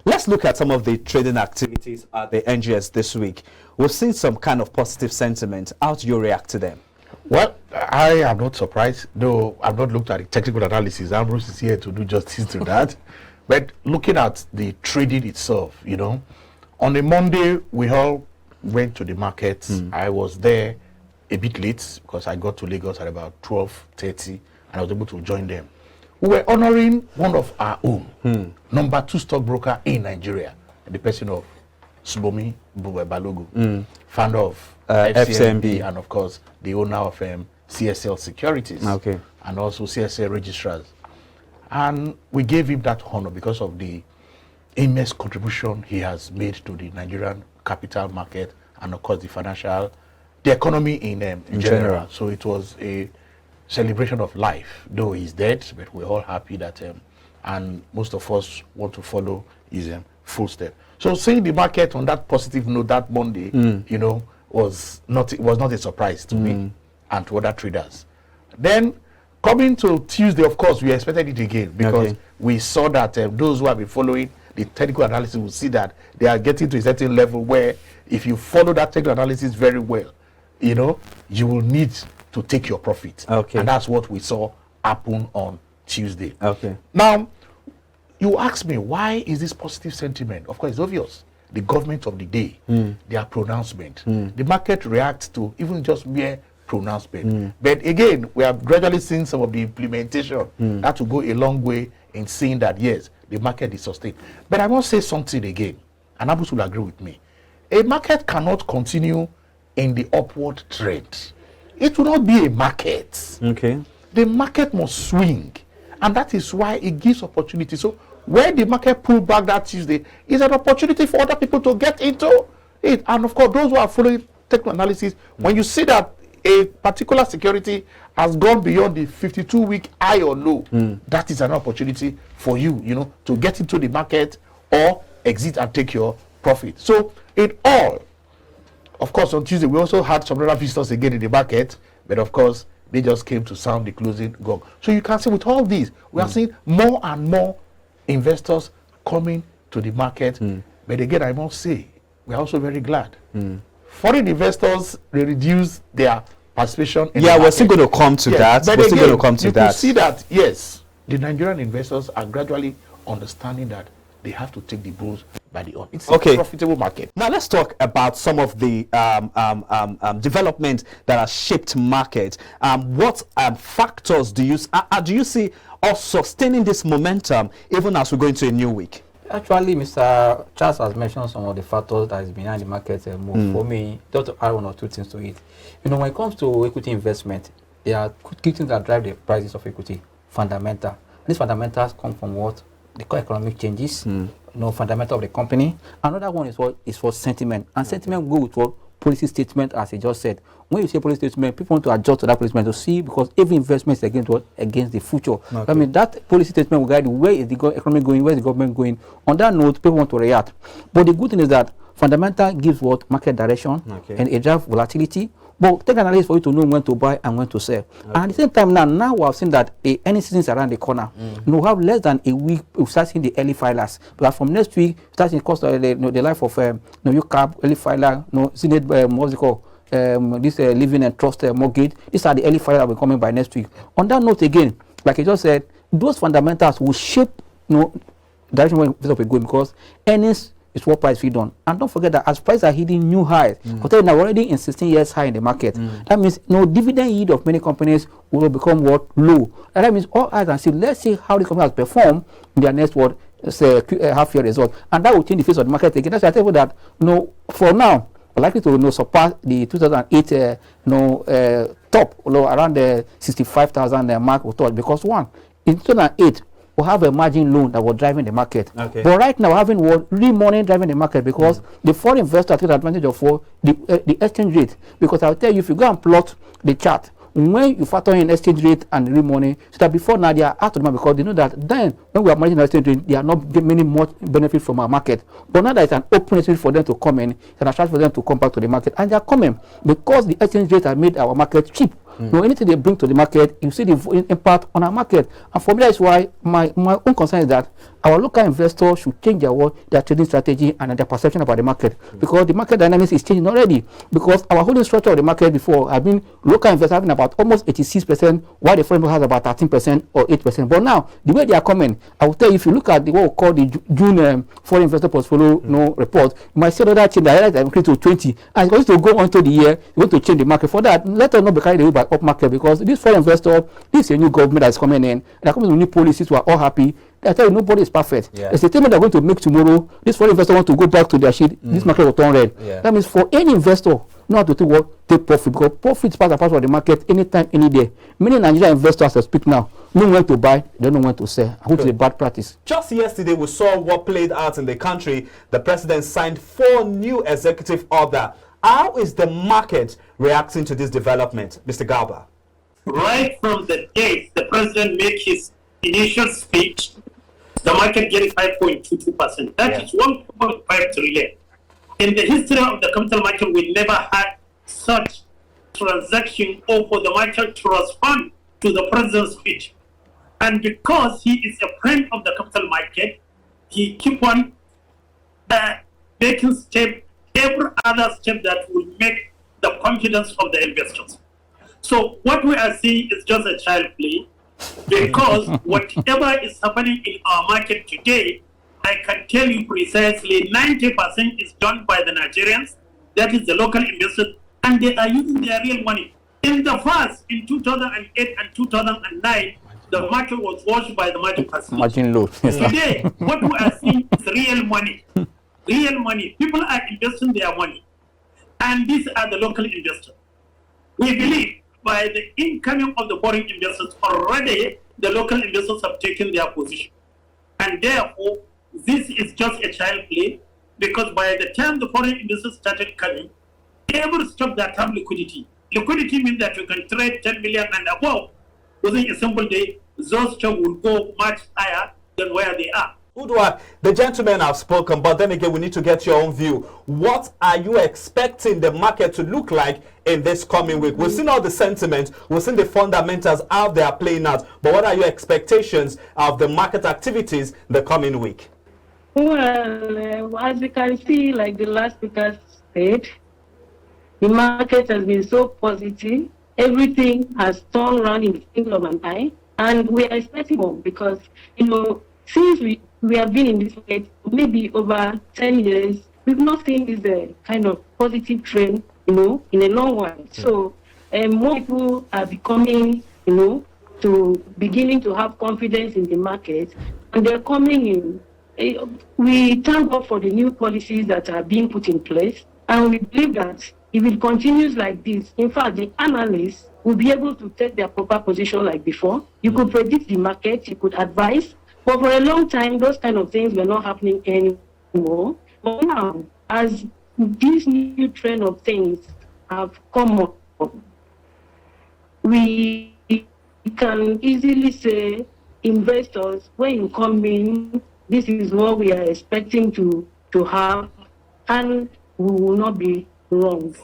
let's look at some of the trading activities at the NGS this week. We've seen some kind of positive sentiment. How do you react to them? Well, I am not surprised, though I've not looked at the technical analysis. Ambrose is here to do justice to that. But looking at the trading itself, you know, on a Monday, we all went to the market. I was there a bit late because I got to Lagos at about 12:30 and I was able to join them. We were honoring one of our own, number 2 stockbroker in Nigeria, the person of Subomi Balogu, founder of FCMB, and of course the owner of CSL Securities, and also CSL Registrars. And we gave him that honor because of the immense contribution he has made to the Nigerian capital market and of course the economy in general. So it was a celebration of life, though he's dead, but we're all happy that and most of us want to follow his footsteps. So seeing the market on that positive note that Monday, you know, was not a surprise to me and to other traders. Then coming to Tuesday, of course, we expected it again because we saw that those who have been following the technical analysis will see that they are getting to a certain level where if you follow that technical analysis very well, you know, you will need to take your profit. And that's what we saw happen on Tuesday. Now, you ask me, why is this positive sentiment? Of course, it's obvious. The government of the day, their pronouncement. The market reacts to even just mere pronouncement. But again, we are gradually seeing some of the implementation. That will go a long way in seeing that, yes, the market is sustained. But I must say something again, and Abbas will agree with me. A market cannot continue in the upward trend. It will not be a market. The market must swing. And that is why it gives opportunity. So when the market pulled back that Tuesday, is an opportunity for other people to get into it. And of course, those who are following technical analysis, when you see that a particular security has gone beyond the 52-week high or low, that is an opportunity for you, you know, to get into the market or exit and take your profit. So it all, of course, on Tuesday, we also had some other visitors again in the market, but of course, they just came to sound the closing gong. So you can see with all these, we are seeing more and more investors coming to the market. But again, I must say, we are also very glad. Foreign investors, they reduce their participation in the market. We're still going to come to that. But we're again, still going to come to that. You see that, yes, the Nigerian investors are gradually understanding that they have to take the bulls by the horn. It's a profitable market. Now let's talk about some of the development that has shaped market. What factors do you see us sustaining this momentum even as we go into a new week? Actually, Mr. Charles has mentioned some of the factors that is behind the market move. For me, just to add one or two things to it. You know, when it comes to equity investment, there are key things that drive the prices of equity. Fundamental. These fundamentals come from what? The core economic changes, fundamental of the company. Another one is for sentiment. And sentiment goes with what? Policy statement, as he just said. When you say policy statement, people want to adjust to that policy statement to see, because every investment is against what? Against the future. I mean, that policy statement will guide where is the economy going, where is the government going. On that note, people want to react. But the good thing is that fundamental gives what? Market direction and it drives volatility. But take an analysis for you to know when to buy and when to sell. And at the same time, now we have seen that any season is around the corner. We have less than a week. We start seeing the early filers. But from next week, starting cost of the life of UCAP, early filer, Senate, what's it called? This living and trust mortgage. These are the early filers that will be coming by next week. On that note, again, like I just said, those fundamentals will shape direction where we're going, because earnings is what price feed on. And don't forget that as prices are hitting new highs, because now we're already in 16 years high in the market. That means dividend yield of many companies will become what? Low. And that means all eyes and see, let's see how the company has performed in their next half year result. And that will change the face of the market again. That's why I tell you that for now, we're likely to surpass the 2008 top around the 65,000 mark we thought, because in 2008 we have a margin loan that was driving the market. But right now we're having real money driving the market, because the foreign investor take advantage of the exchange rate. Because I'll tell you, if you go and plot the chart, when you factor in exchange rate and real money, so that before now they are out of the market, because they know that then when we are managing the exchange rate, they are not getting much benefit from our market. But now that it's an opportunity for them to come in, it's an attraction for them to come back to the market, and they are coming because the exchange rate has made our market cheap. No, anything they bring to the market, you see the impact on our market. And for me, that's why my own concern is that our local investors should change their trading strategy and their perception about the market, because the market dynamics is changing already. Because our holding structure of the market before have been local investors having about almost 86%, while the foreign has about 13% or 8%. But now the way they are coming, I will tell you, if you look at what we call the June foreign investor portfolio report, you might see that change. The highlight increase to 20, and it's going to go on to the year. You want to change the market. For that, let us not be carried away by up market, because this foreign investor, this is a new government that's coming in. They're coming with new policies. We are all happy. I tell you, nobody is perfect. Yeah. It's a statement they're going to make tomorrow. This foreign investor want to go back to their shit. This market will turn red. Yeah. That means for any investor not to take profit, because profit is part and parcel of the market anytime, any day. Many Nigerian investors that speak now know when to buy, they don't know when to sell, which is a bad practice. Just yesterday, we saw what played out in the country. The president signed 4 new executive orders. How is the market reacting to this development, Mr. Galba? Right from the day the president made his initial speech, the market gained 5.22%. That is 1.5 trillion. In the history of the capital market, we never had such transaction or for the market to respond to the president's speech. And because he is a friend of the capital market, he keep on taking step, every other step that will make the confidence of the investors. So what we are seeing is just a child play, because whatever is happening in our market today, I can tell you precisely 90% is done by the Nigerians, that is the local investors, and they are using their real money. In the past, in 2008 and 2009, the market was watched by the margin person. Margin low. Today, what we are seeing is real money. Real money. People are investing their money. And these are the local investors. We believe by the incoming of the foreign investors, already the local investors have taken their position. And therefore, this is just a child play, because by the time the foreign investors started coming, every stock that have liquidity means that you can trade 10 million and above within a single day. Those stocks will go much higher than where they are. Udwa, the gentlemen have spoken, but then again, we need to get your own view. What are you expecting the market to look like in this coming week? We've seen all the sentiment, we've seen the fundamentals, how they are playing out, but what are your expectations of the market activities the coming week? Well, as you can see, like the last speaker said, the market has been so positive. Everything has turned around in the twinkle of an eye, and we are expecting more, because, since we have been in this market maybe over 10 years, we've not seen this kind of positive trend, in a long while. So more people are becoming, to beginning to have confidence in the market, and they're coming in. We thank God for the new policies that are being put in place, and we believe that if it continues like this, in fact, the analysts will be able to take their proper position like before. You could predict the market, you could advise, but for a long time, those kind of things were not happening anymore. But now, as this new trend of things have come up, we can easily say, investors, when you come in, this is what we are expecting to have, and we will not be wrong.